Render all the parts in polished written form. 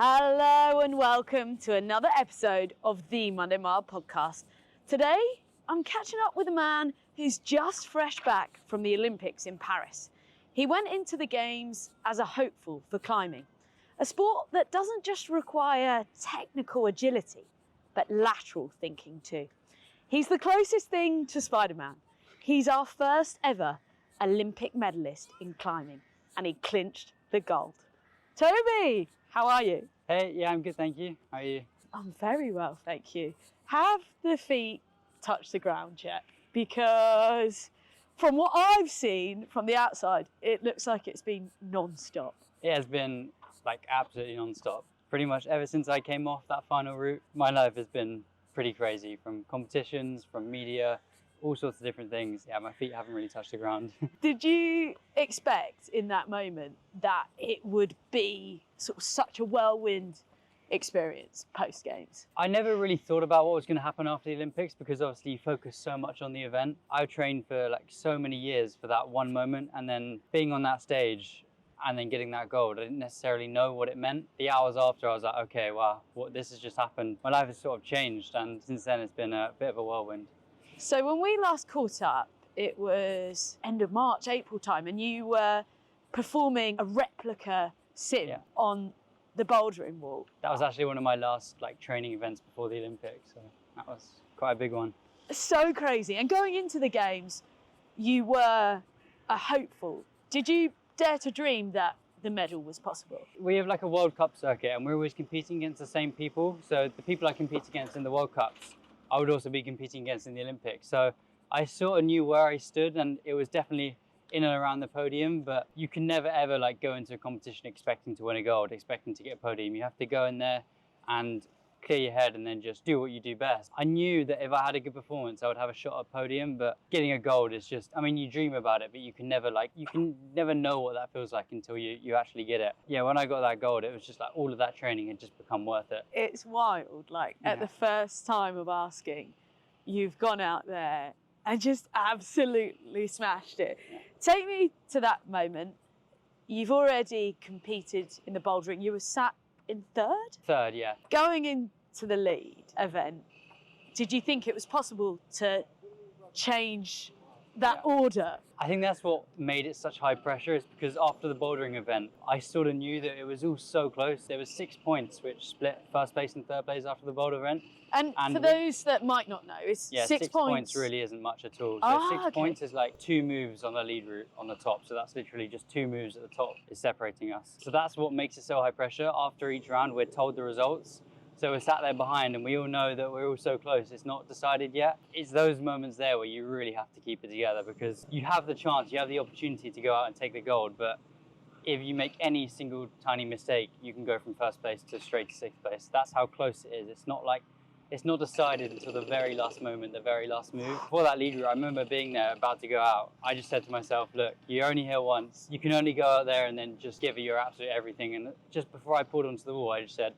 Hello and welcome to another episode of the Monday Mile podcast. Today, I'm catching up with a man who's just fresh back from the Olympics in Paris. He went into the Games as a hopeful for climbing, a sport that doesn't just require technical agility, but lateral thinking too. He's the closest thing to Spider-Man. He's our first ever Olympic medalist in climbing, and he clinched the gold. Toby, how are you? Hey, yeah, I'm good, thank you. How are you? I'm very well, thank you. Have the feet touched the ground yet? Because from what I've seen from the outside, it looks like it's been non-stop. It has been like absolutely non-stop. Pretty much ever since I came off that final route, my life has been pretty crazy, from competitions, from media, all sorts of different things. Yeah, my feet haven't really touched the ground. Did you expect in that moment that it would be sort of such a whirlwind experience post-Games? I never really thought about what was going to happen after the Olympics because obviously you focus so much on the event. I trained for like so many years for that one moment, and then being on that stage and then getting that gold, I didn't necessarily know what it meant. The hours after, I was like, okay, wow, this has just happened. My life has sort of changed, and since then it's been a bit of a whirlwind. So when we last caught up, it was end of March, April time, and you were performing a replica sim on the bouldering wall. That was actually one of my last training events before the Olympics, so that was quite a big one. So crazy. And going into the Games, you were a hopeful. Did you dare to dream that the medal was possible? We have like a World Cup circuit, and we're always competing against the same people. So the people I compete against in the World Cups, I would also be competing against in the Olympics. So I sort of knew where I stood, and it was definitely in and around the podium, but you can never ever go into a competition expecting to win a gold, expecting to get a podium. You have to go in there and clear your head and then just do what you do best. I knew that if I had a good performance, I would have a shot at podium, but getting a gold is just, I mean, you dream about it, but you can never know what that feels like until you actually get it. Yeah, when I got that gold, it was just like all of that training had just become worth it. It's wild, at the first time of asking, you've gone out there and just absolutely smashed it. Take me to that moment. You've already competed in the bouldering. You were sat in third? Third, yeah. Going into the lead event, did you think it was possible to change that order? I think that's what made it such high pressure, is because after the bouldering event, I sort of knew that it was all so close. There was 6 points which split first place and third place after the Boulder event. And for those that might not know, it's 6 points. Really isn't much at all. So 6 points is like 2 moves on the lead route on the top. So that's literally just 2 moves at the top is separating us. So that's what makes it so high pressure. After each round, we're told the results. So we're sat there behind, and we all know that we're all so close. It's not decided yet. It's those moments there where you really have to keep it together, because you have the chance, you have the opportunity to go out and take the gold. But if you make any single tiny mistake, you can go from first place to straight to 6th place. That's how close it is. It's not decided until the very last moment, the very last move. Before that lead route, I remember being there about to go out. I just said to myself, look, you're only here once. You can only go out there and then just give it your absolute everything. And just before I pulled onto the wall, I just said,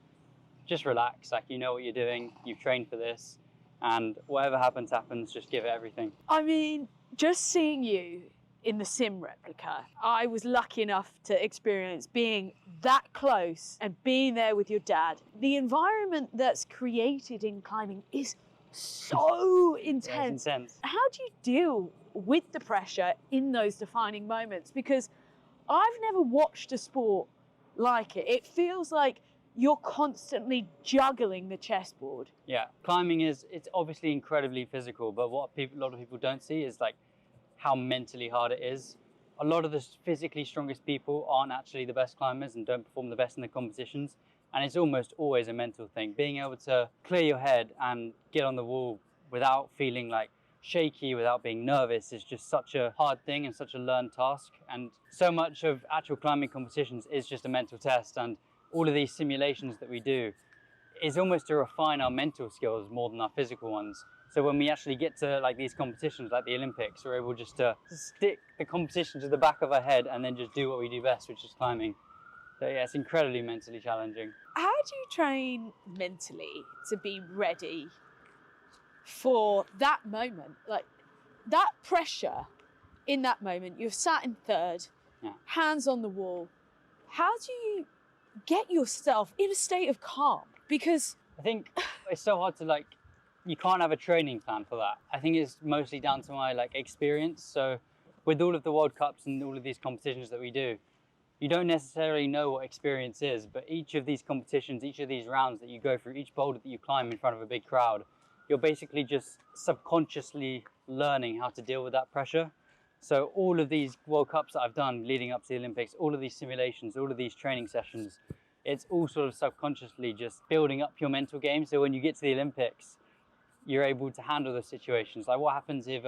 just relax, you know what you're doing, you've trained for this, and whatever happens, just give it everything. I mean, just seeing you in the sim replica, I was lucky enough to experience being that close and being there with your dad. The environment that's created in climbing is so intense. Yeah, it's intense. How do you deal with the pressure in those defining moments? Because I've never watched a sport like it. It feels like you're constantly juggling the chessboard. Yeah, climbing it's obviously incredibly physical, but what a lot of people don't see is how mentally hard it is. A lot of the physically strongest people aren't actually the best climbers and don't perform the best in the competitions. And it's almost always a mental thing. Being able to clear your head and get on the wall without feeling shaky, without being nervous, is just such a hard thing and such a learned task. And so much of actual climbing competitions is just a mental test. And all of these simulations that we do is almost to refine our mental skills more than our physical ones. So when we actually get to these competitions like the Olympics, we're able just to stick the competition to the back of our head and then just do what we do best, which is climbing. So yeah, it's incredibly mentally challenging. How do you train mentally to be ready for that moment? That pressure in that moment, you're sat in third, hands on the wall. How do you get yourself in a state of calm? Because I think it's so hard to you can't have a training plan for that. I think it's mostly down to my experience. So with all of the World Cups and all of these competitions that we do, you don't necessarily know what experience is, but each of these competitions, each of these rounds that you go through, each boulder that you climb in front of a big crowd, you're basically just subconsciously learning how to deal with that pressure. So all of these World Cups that I've done leading up to the Olympics, all of these simulations, all of these training sessions, it's all sort of subconsciously just building up your mental game. So when you get to the Olympics, you're able to handle the situations. Like what happens if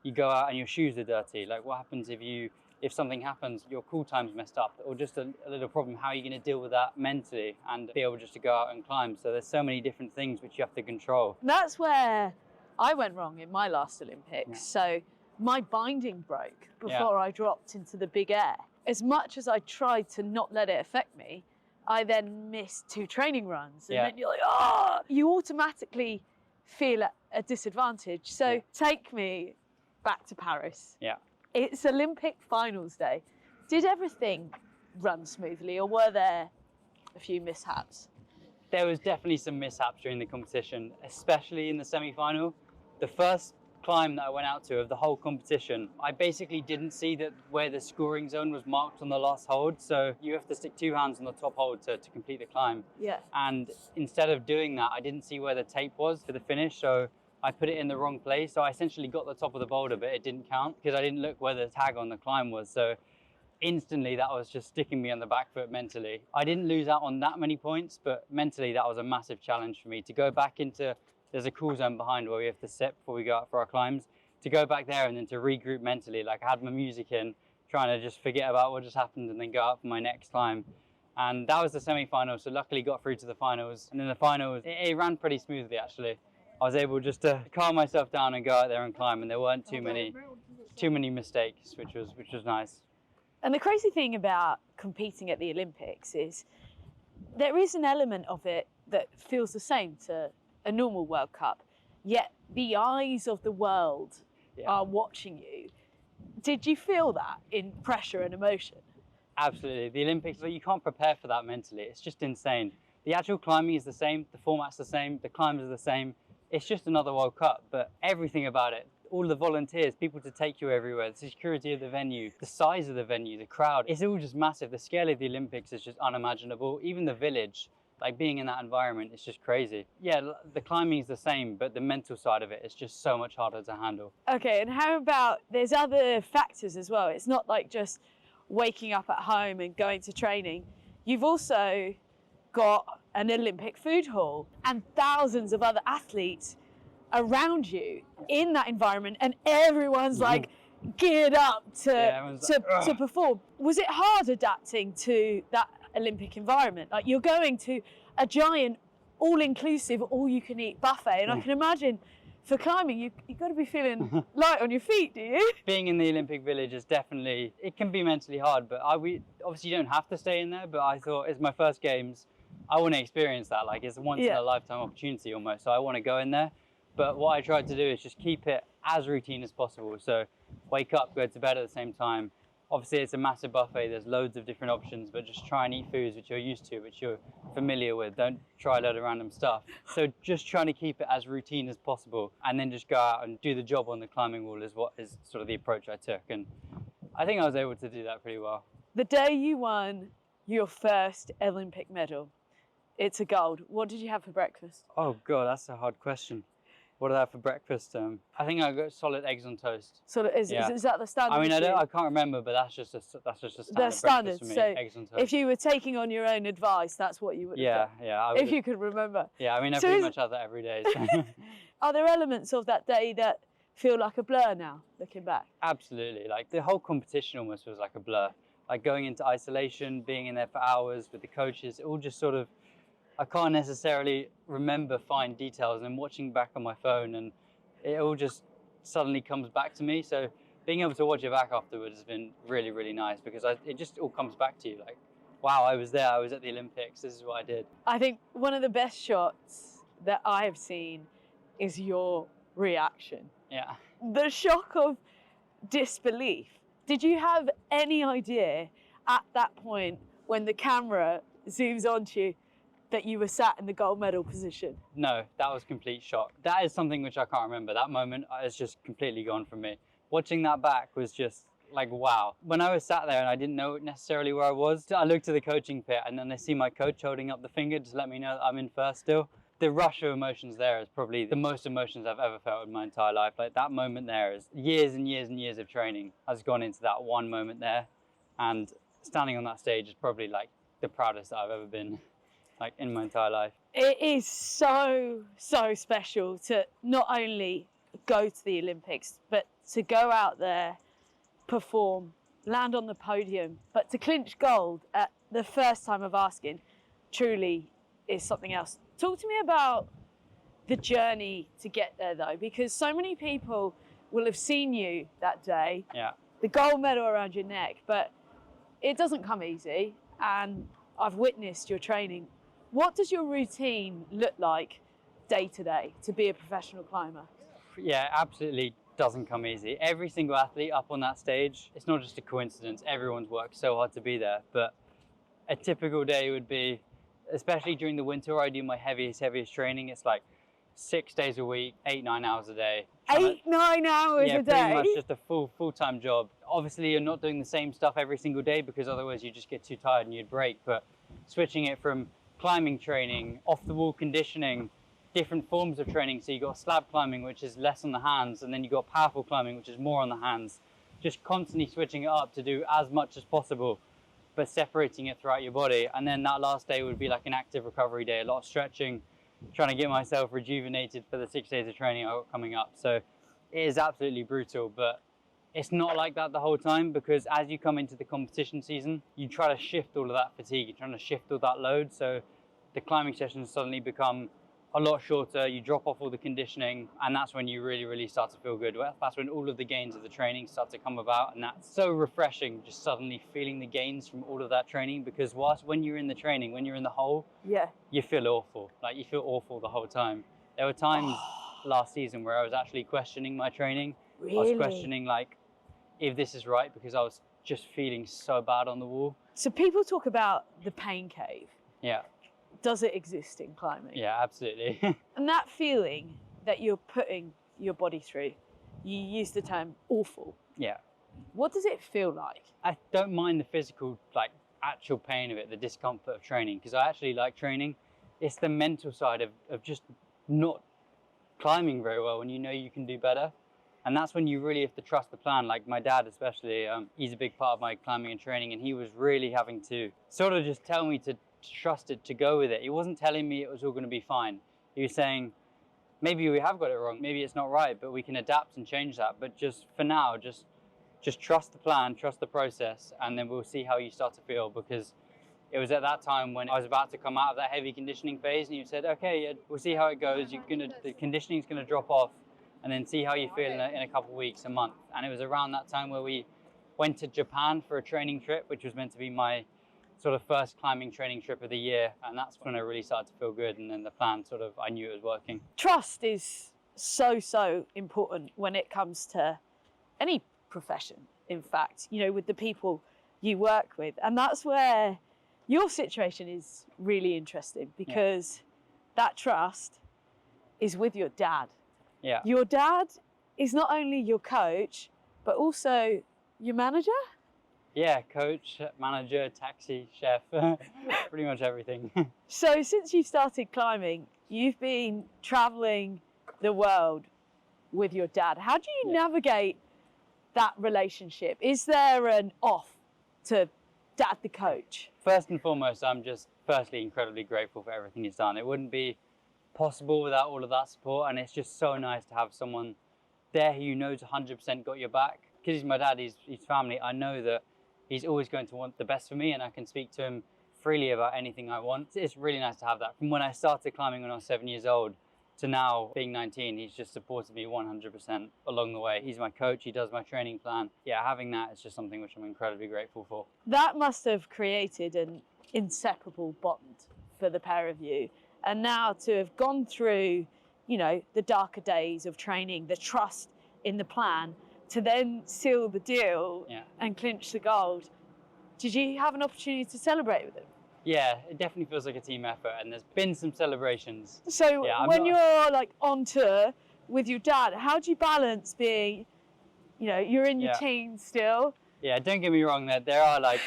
you go out and your shoes are dirty? Like what happens if something happens, your cool time's messed up, or just a little problem? How are you going to deal with that mentally and be able just to go out and climb? So there's so many different things which you have to control. That's where I went wrong in my last Olympics. Yeah. So my binding broke before Yeah. I dropped into the big air. As much as I tried to not let it affect me, I then missed 2 training runs. And Yeah. then you're like, oh, you automatically feel at a disadvantage. So take me back to Paris. Yeah. It's Olympic finals day. Did everything run smoothly, or were there a few mishaps? There was definitely some mishaps during the competition, especially in the semi-final. The first climb that I went out to of the whole competition, I basically didn't see that where the scoring zone was marked on the last hold. So you have to stick 2 hands on the top hold to complete the climb. Yeah. And instead of doing that, I didn't see where the tape was for the finish. So I put it in the wrong place. So I essentially got the top of the boulder, but it didn't count because I didn't look where the tag on the climb was. So instantly that was just sticking me on the back foot mentally. I didn't lose out on that many points, but mentally that was a massive challenge for me to go back into, there's a cool zone behind where we have to sit before we go out for our climbs, to go back there and then to regroup mentally. Like I had my music in, trying to just forget about what just happened and then go out for my next climb. And that was the semi-final, so luckily got through to the finals. And in the finals, it ran pretty smoothly actually. I was able just to calm myself down and go out there and climb, and there weren't too many mistakes, which was nice. And the crazy thing about competing at the Olympics is there is an element of it that feels the same to a normal World Cup, yet the eyes of the world are watching you. Did you feel that in pressure and emotion? Absolutely. The Olympics, you can't prepare for that mentally. It's just insane. The actual climbing is the same, the format's the same, the climbs are the same. It's just another World Cup, but everything about it, all the volunteers, people to take you everywhere, the security of the venue, the size of the venue, the crowd, it's all just massive. The scale of the Olympics is just unimaginable. Even the village, like being in that environment, it's just crazy. Yeah, the climbing is the same, but the mental side of it is just so much harder to handle. Okay, and how about, there's other factors as well. It's not like just waking up at home and going to training. You've also got an Olympic food hall and thousands of other athletes around you in that environment, and everyone's like geared up to perform. Was it hard adapting to that Olympic environment? Like you're going to a giant all-inclusive all-you-can-eat buffet, and I can imagine for climbing you've got to be feeling light on your feet, do you? Being in the Olympic Village is definitely, it can be mentally hard, but we obviously you don't have to stay in there, but I thought it's my first games, I want to experience that. Like it's a once in a lifetime opportunity almost, so I want to go in there. But what I tried to do is just keep it as routine as possible. So wake up, go to bed at the same time. Obviously it's a massive buffet, there's loads of different options, but just try and eat foods which you're used to, which you're familiar with. Don't try a load of random stuff. So just trying to keep it as routine as possible, and then just go out and do the job on the climbing wall is what is sort of the approach I took. And I think I was able to do that pretty well. The day you won your first Olympic medal, it's a gold. What did you have for breakfast? Oh God, that's a hard question. What did I have for breakfast? I think I got solid eggs on toast. So is that the standard? I mean, I can't remember, but that's just a standard breakfast for me. So eggs on toast. If you were taking on your own advice, that's what you would have done. Yeah. If you could remember. Yeah, I mean, I pretty much have that every day. So. Are there elements of that day that feel like a blur now, looking back? Absolutely. Like the whole competition almost feels like a blur. Like going into isolation, being in there for hours with the coaches, it all just sort of, I can't necessarily remember fine details, and watching back on my phone, and it all just suddenly comes back to me. So being able to watch it back afterwards has been really, really nice, because it just all comes back to you. Like, wow, I was there, I was at the Olympics, this is what I did. I think one of the best shots that I have seen is your reaction. Yeah. The shock of disbelief. Did you have any idea at that point when the camera zooms onto you that you were sat in the gold medal position? No, that was complete shock. That is something which I can't remember. That moment is just completely gone from me. Watching that back was just like, wow. When I was sat there and I didn't know necessarily where I was, I looked to the coaching pit and then I see my coach holding up the finger to let me know that I'm in first still. The rush of emotions there is probably the most emotions I've ever felt in my entire life. Like that moment there is years and years and years of training has gone into that one moment there. And standing on that stage is probably like the proudest that I've ever been like in my entire life. It is so special to not only go to the Olympics, but to go out there, perform, land on the podium, but to clinch gold at the first time of asking truly is something else. Talk to me about the journey to get there though, because so many people will have seen you that day, the gold medal around your neck, but it doesn't come easy, and I've witnessed your training. What does your routine look like day to day to be a professional climber? Yeah, absolutely doesn't come easy. Every single athlete up on that stage, it's not just a coincidence. Everyone's worked so hard to be there. But a typical day would be, especially during the winter where I do my heaviest training, it's like 6 days a week, 8-9 hours a day. 8-9 hours a day? Yeah, pretty much just a full-time job. Obviously, you're not doing the same stuff every single day because otherwise you just get too tired and you'd break. But switching it from climbing training, off-the-wall conditioning, different forms of training. So you got slab climbing, which is less on the hands, and then you got powerful climbing, which is more on the hands. Just constantly switching it up to do as much as possible, but separating it throughout your body. And then that last day would be like an active recovery day, a lot of stretching, trying to get myself rejuvenated for the 6 days of training I got coming up. So it is absolutely brutal, but it's not like that the whole time, because as you come into the competition season, you try to shift all of that fatigue, you're trying to shift all that load. So the climbing sessions suddenly become a lot shorter, you drop off all the conditioning, and that's when you really start to feel good. That's when all of the gains of the training start to come about, and that's so refreshing, just suddenly feeling the gains from all of that training, because when you're in the training, when you're in the hole, you feel awful. Like you feel awful the whole time. There were times last season where I was actually questioning my training. Really? I was questioning like if this is right, because I was just feeling so bad on the wall. So people talk about the pain cave. Yeah. Does it exist in climbing? Yeah, absolutely. And that feeling that you're putting your body through, you use the term awful. Yeah. What does it feel like? I don't mind the physical, like actual pain of it, the discomfort of training, because I actually like training. It's the mental side of just not climbing very well when you know you can do better. And that's when you really have to trust the plan. Like my dad especially, he's a big part of my climbing and training, and he was really having to sort of just tell me to trust it, to go with it. He wasn't telling me it was all going to be fine. He was saying, maybe we have got it wrong, maybe it's not right, but we can adapt and change that. But just for now, just trust the plan, trust the process, and then we'll see how you start to feel. Because it was at that time when I was about to come out of that heavy conditioning phase, and you said, okay, yeah, we'll see how it goes. The conditioning's going to drop off, and then see how you feel in a couple of weeks, a month. And it was around that time where we went to Japan for a training trip, which was meant to be my sort of first climbing training trip of the year. And that's when I really started to feel good. And then the plan sort of, I knew it was working. Trust is so important when it comes to any profession, in fact, you know, with the people you work with. And that's where your situation is really interesting, because that trust is with your dad. Yeah. Your dad is not only your coach, but also your manager? Yeah, coach, manager, taxi, chef, pretty much everything. So since you started climbing, you've been traveling the world with your dad. How do you navigate that relationship? Is there an off to dad the coach? First and foremost, I'm just firstly incredibly grateful for everything he's done. It wouldn't be possible without all of that support, and it's just so nice to have someone there who you know 100% got your back. Because he's my dad, he's family, I know that he's always going to want the best for me, and I can speak to him freely about anything I want. It's really nice to have that. From when I started climbing when I was 7 years old to now being 19, he's just supported me 100% along the way. He's my coach, he does my training plan. Yeah, having that is just something which I'm incredibly grateful for. That must have created an inseparable bond for the pair of you. And now to have gone through, you know, the darker days of training, the trust in the plan, to then seal the deal and clinch the gold. Did you have an opportunity to celebrate with him? Yeah, it definitely feels like a team effort, and there's been some celebrations. So yeah, when you're like on tour with your dad, how do you balance being, you're in your teens still? Yeah, don't get me wrong, there are like,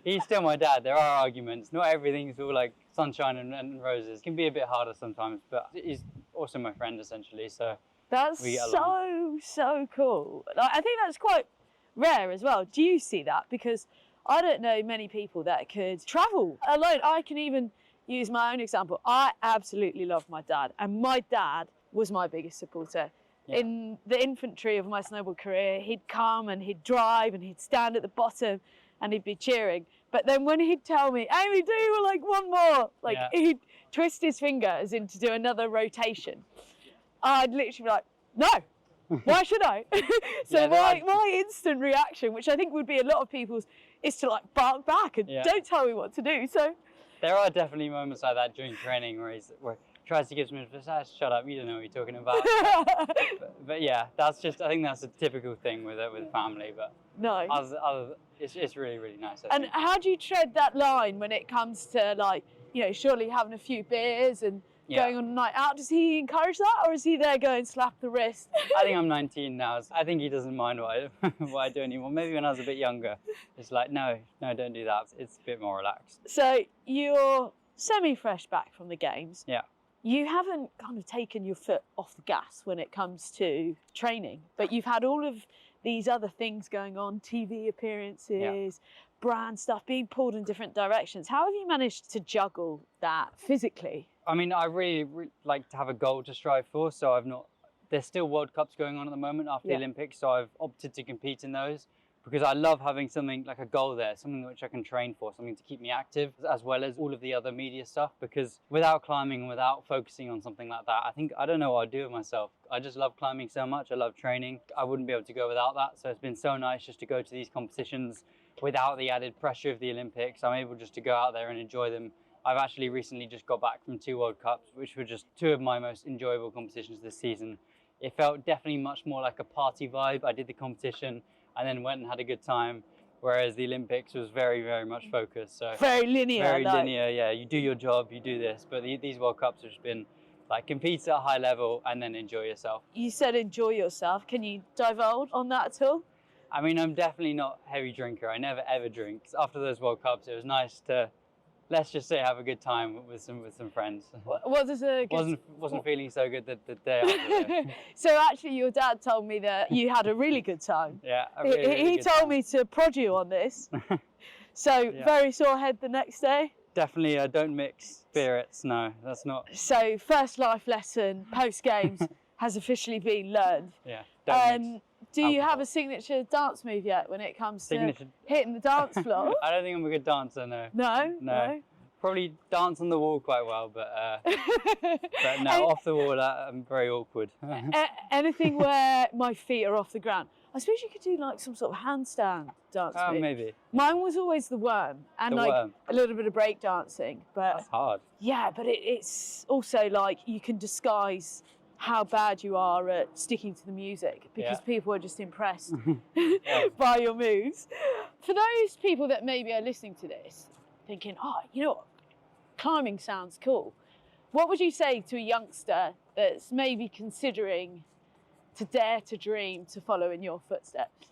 he's still my dad, there are arguments. Not everything's all like sunshine and roses. It can be a bit harder sometimes, but he's also my friend essentially, so that's we get along. so cool. Like, I think that's quite rare as well. Do you see that? Because I don't know many people that could travel alone. I can even use my own example. I absolutely love my dad, and my dad was my biggest supporter. In the infantry of my snowboard career, he'd come and he'd drive and he'd stand at the bottom and he'd be cheering. But then when he'd tell me, Aimee, do like one more, he'd twist his finger as in to do another rotation. I'd literally be like, no, why should I? So my instant reaction, which I think would be a lot of people's, is to like bark back and don't tell me what to do. So there are definitely moments like that during training where he tries to give some advice. Shut up, you don't know what you're talking about. but yeah, I think that's a typical thing with family. But no, it's really, really nice. And how do you tread that line when it comes to like, surely having a few beers and going on a night out? Does he encourage that, or is he there going slap the wrist? I think I'm 19 now, so I think he doesn't mind what I do anymore. Maybe when I was a bit younger, it's like, no, don't do that. It's a bit more relaxed. So you're semi-fresh back from the games. Yeah. You haven't kind of taken your foot off the gas when it comes to training, but you've had all of these other things going on, TV appearances, brand stuff, being pulled in different directions. How have you managed to juggle that physically? I mean, I really like to have a goal to strive for, so there's still World Cups going on at the moment after the Olympics, so I've opted to compete in those because I love having something like a goal there, something which I can train for, something to keep me active, as well as all of the other media stuff, because without climbing, without focusing on something like that, I don't know what I'd do with myself. I just love climbing so much, I love training. I wouldn't be able to go without that, so it's been so nice just to go to these competitions without the added pressure of the Olympics. I'm able just to go out there and enjoy them. I've actually recently just got back from 2 World Cups, which were just 2 of my most enjoyable competitions this season. It felt definitely much more like a party vibe. I did the competition and then went and had a good time, whereas the Olympics was very, very much focused. So very linear. Very linear, yeah. You do your job, you do this. But these World Cups have just been like compete at a high level and then enjoy yourself. You said enjoy yourself. Can you divulge on that at all? I mean, I'm definitely not a heavy drinker. I never ever drink. After those World Cups, it was nice to, let's just say, have a good time with some friends. What does a good... wasn't feeling so good the day after. So actually, your dad told me that you had a really good time. Yeah, he told me to prod you on this. So very sore head the next day. Definitely, don't mix spirits. No, that's not. So first life lesson post games has officially been learned. Yeah. Don't mix. Do you have a signature dance move yet when it comes to hitting the dance floor? I don't think I'm a good dancer, no. No? Probably dance on the wall quite well, but no, off the wall, I'm very awkward. Anything where my feet are off the ground. I suppose you could do like some sort of handstand dance move. Maybe. Mine was always the worm and a little bit of break dancing. But that's hard. Yeah, but it's also like you can disguise how bad you are at sticking to the music because people are just impressed by your moves. For those people that maybe are listening to this thinking, you know what, climbing sounds cool. What would you say to a youngster that's maybe considering to dare to dream to follow in your footsteps?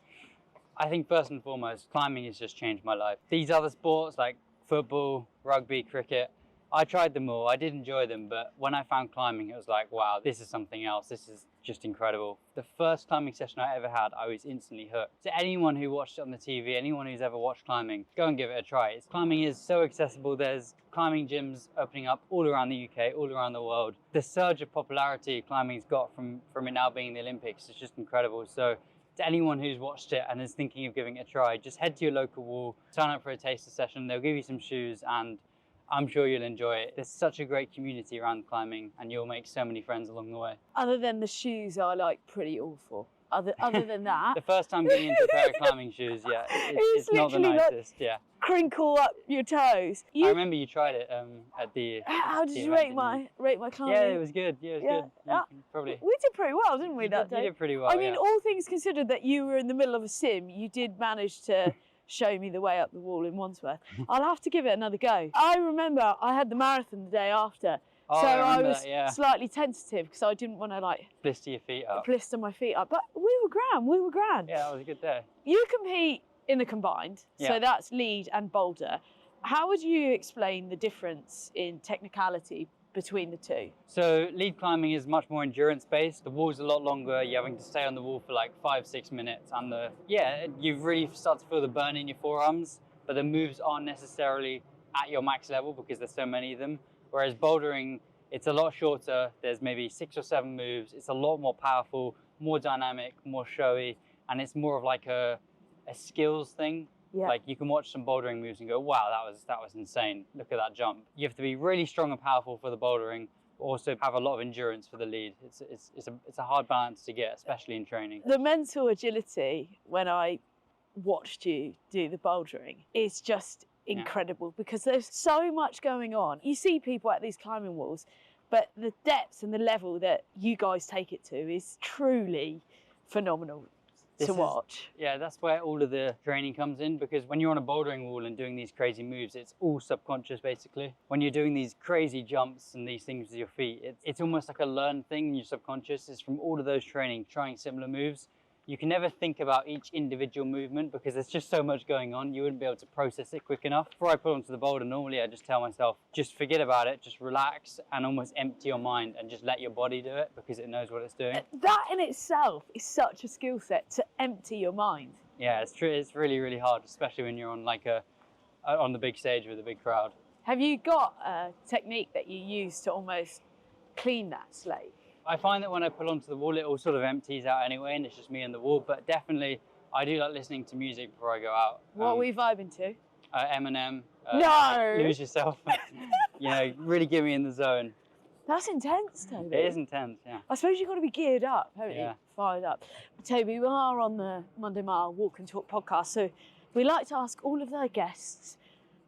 I think first and foremost, climbing has just changed my life. These other sports like football, rugby, cricket, I tried them all, I did enjoy them, but when I found climbing, it was like, wow, this is something else, this is just incredible. The first climbing session I ever had, I was instantly hooked. To anyone who watched it on the TV, anyone who's ever watched climbing, go and give it a try. Climbing is so accessible, there's climbing gyms opening up all around the UK, all around the world. The surge of popularity climbing's got from it now being the Olympics is just incredible. So to anyone who's watched it and is thinking of giving it a try, just head to your local wall, sign up for a taster session, they'll give you some shoes and I'm sure you'll enjoy it. There's such a great community around climbing and you'll make so many friends along the way. Other than the shoes are like pretty awful. Other than that. The first time getting into a pair of climbing shoes, it's not the nicest, crinkle up your toes. I remember you tried it at the... How did you rate my climbing? Yeah, it was good. Yeah, it was good. Probably. We did pretty well, didn't we, that day? You did pretty well, I mean, all things considered that you were in the middle of a sim, you did manage to show me the way up the wall in Wandsworth. I'll have to give it another go. I remember I had the marathon the day after. Oh, So I was that, slightly tentative because I didn't want to blister your feet up. Blister my feet up. But we were grand. Yeah, that was a good day. You compete in the combined, so that's lead and boulder. How would you explain the difference in technicality between the two? So lead climbing is much more endurance based. The wall's a lot longer. You're having to stay on the wall for like 5-6 minutes, and you really start to feel the burn in your forearms, but the moves aren't necessarily at your max level because there's so many of them. Whereas bouldering, it's a lot shorter. There's maybe 6 or 7 moves. It's a lot more powerful, more dynamic, more showy, and it's more of like a skills thing. Yeah. Like you can watch some bouldering moves and go, wow, that was insane. Look at that jump. You have to be really strong and powerful for the bouldering, but also have a lot of endurance for the lead. It's a hard balance to get, especially in training. The mental agility when I watched you do the bouldering is just incredible because there's so much going on. You see people at these climbing walls, but the depth and the level that you guys take it to is truly phenomenal to watch. Yeah, that's where all of the training comes in, because when you're on a bouldering wall and doing these crazy moves, it's all subconscious basically. When you're doing these crazy jumps and these things with your feet, it's almost like a learned thing in your subconscious. It's from all of those training, trying similar moves. You can never think about each individual movement because there's just so much going on. You wouldn't be able to process it quick enough. Before I put onto the boulder, normally I just tell myself, just forget about it, just relax and almost empty your mind and just let your body do it because it knows what it's doing. That in itself is such a skill set, to empty your mind. Yeah, it's true. It's really, really hard, especially when you're on on the big stage with a big crowd. Have you got a technique that you use to almost clean that slate? I find that when I pull onto the wall, it all sort of empties out anyway, and it's just me and the wall. But definitely, I do like listening to music before I go out. What are we vibing to? Eminem. No! Lose Yourself. Really get me in the zone. That's intense, Toby. It is intense, yeah. I suppose you've got to be geared up, haven't you? Yeah. Fired up. Toby, we are on the Monday Mile Walk and Talk podcast, so we like to ask all of their guests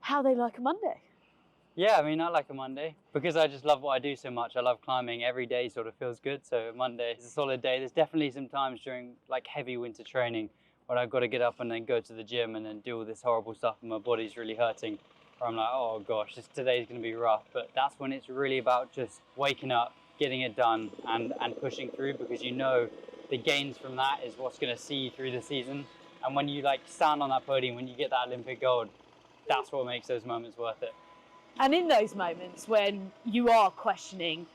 how they like a Monday. Yeah, I mean, I like a Monday because I just love what I do so much. I love climbing. Every day sort of feels good. So Monday is a solid day. There's definitely some times during like heavy winter training when I've got to get up and then go to the gym and then do all this horrible stuff and my body's really hurting. Or I'm like, oh gosh, today's going to be rough. But that's when it's really about just waking up, getting it done and pushing through, because you know the gains from that is what's going to see you through the season. And when you like stand on that podium, when you get that Olympic gold, that's what makes those moments worth it. And in those moments when you are questioning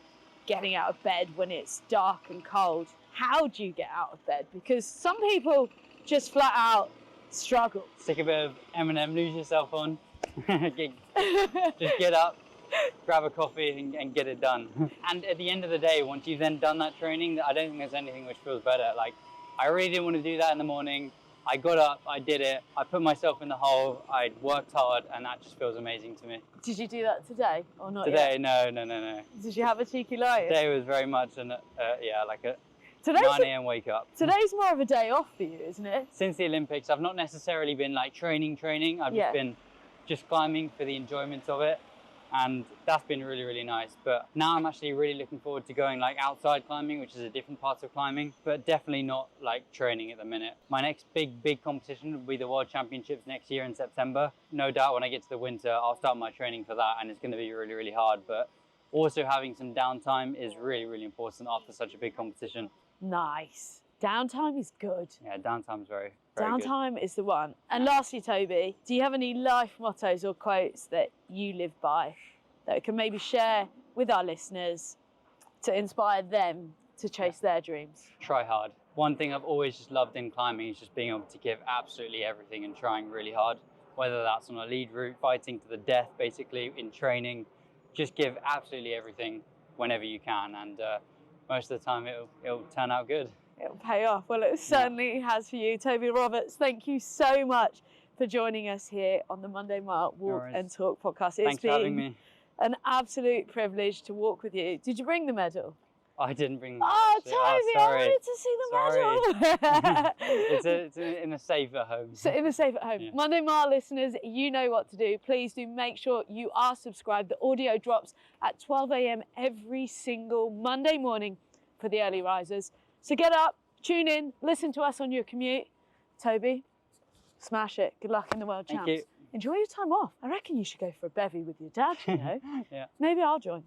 getting out of bed when it's dark and cold, how do you get out of bed? Because some people just flat out struggle. Stick a bit of Eminem, Lose Yourself on, just get up, grab a coffee and get it done. And at the end of the day, once you've then done that training, I don't think there's anything which feels better. Like, I really didn't want to do that in the morning. I got up, I did it, I put myself in the hole, I worked hard, and that just feels amazing to me. Did you do that today or not Today, yet? No. Did you have a cheeky lie? Today was very much an, like a Today's 9 a.m. wake up. Today's more of a day off for you, isn't it? Since the Olympics, I've not necessarily been like training. I've just been just climbing for the enjoyment of it. And that's been really, really nice. But now I'm actually really looking forward to going like outside climbing, which is a different part of climbing, but definitely not like training at the minute. My next big competition will be the World Championships next year in September. No doubt when I get to the winter, I'll start my training for that, and it's going to be really, really hard. But also having some downtime is really, really important after such a big competition. Nice. Downtime is good. Yeah, downtime's very Downtime is the one. And lastly, Toby, do you have any life mottos or quotes that you live by that we can maybe share with our listeners to inspire them to chase their dreams? Try hard. One thing I've always just loved in climbing is just being able to give absolutely everything and trying really hard, whether that's on a lead route, fighting to the death, basically in training. Just give absolutely everything whenever you can, and most of the time it'll turn out good. It'll pay off. Well, it certainly has for you. Toby Roberts, thank you so much for joining us here on the Monday Mile Walk and Talk podcast. Thanks for having me. An absolute privilege to walk with you. Did you bring the medal? I didn't bring the medal. Oh, Toby, I wanted to see the medal. It's in a safe at home. So in a safe at home. Yeah. Monday Mile listeners, you know what to do. Please do make sure you are subscribed. The audio drops at 12 a.m. every single Monday morning for the early risers. So get up, tune in, listen to us on your commute. Toby, Smash it. Good luck in the World Thank Champs. you. Enjoy your time off. I reckon you should go for a bevy with your dad, you know. Yeah. Maybe I'll join.